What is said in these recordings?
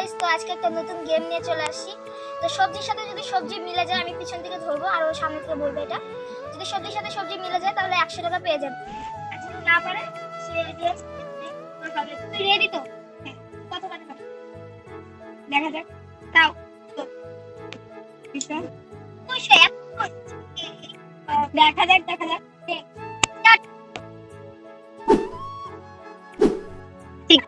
Guys, তো আজকে একটা নতুন গেম নিয়ে চলে আসছি। তো সবজির সাথে যদি সবজি মিলে যায় আমি পিছন থেকে ধরবো আর ও সামনে থেকে বলবে এটা। যদি সবজির সাথে সবজি মিলে যায় তাহলে 100 টাকা পেয়ে যাবে। আচ্ছা, না পারে সে দিয়েছে। তুই রেডি তো? হ্যাঁ। কত টাকা পাবে দেখা যাক। তাও তো পিছন তুই সে দেখা যাক স্টার্ট। ঠিক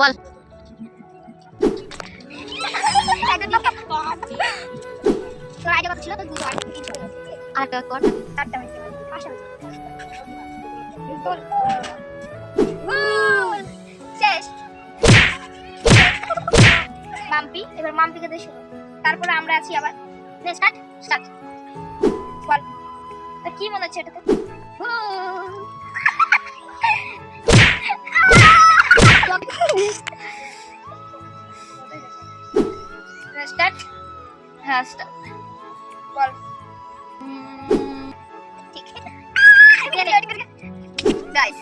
বল তোর আইডিয়া কত ছিল? তো দুটো আরেকটা কর। চারটা হয়েছে, পাঁচটা হয়েছে। শেষ। মাম্পি, এবার মাম্পিকে দিয়ে শুরু, তারপরে আমরা আছি আবার। স্টার্ট বল। তা কি মনে হচ্ছে এটাতে? স্টার্ট। হ্যাঁ স্টার্ট বল। ঠিক গাইস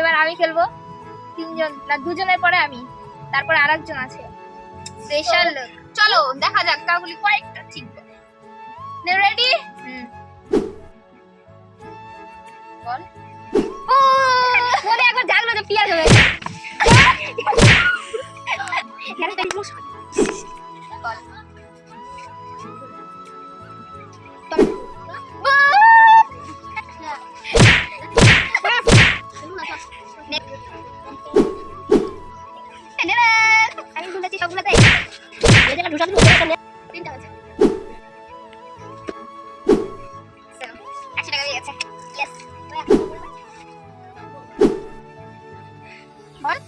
এবার আমি খেলবো। তিনজন না দুজনের পরে আমি, তারপরে আরেকজন আছে স্পেশাল লোক। চলো দেখা যাক কাগুলি কয়েকটা ঠিক রেডি। বল। ও মনে একবার জাগলো যে পিয়াজ হবে। বল। আমি ভুলেছি সবগুলোতে তিনটা হয়েছে। 100 টাকা দিয়ে গেছে। Yes. Ball.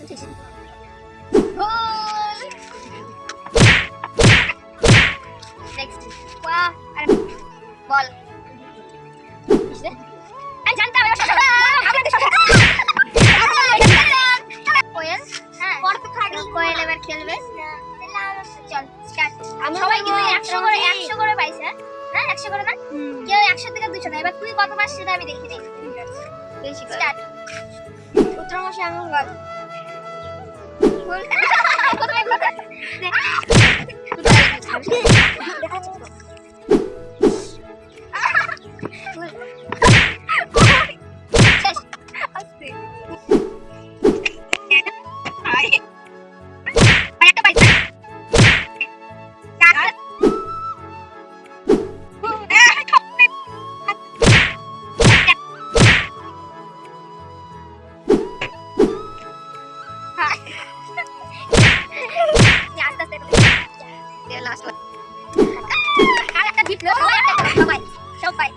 Goal. Next wow. আর বল। আমি জানতাম কোয়েল। হ্যাঁ কোয়েল এবার খেলবে। চল স্টার্ট। সবাই কিন্তু 100 করে পাইছে। হ্যাঁ 100 করে না, কেউ 100 থেকে 200 না। এবার তুই কত পাস সেটা আমি দেখি। বেশি স্টার্ট। উত্তর মাসে আমি বল। লাস্ট আর একটা জিতলো সবাই।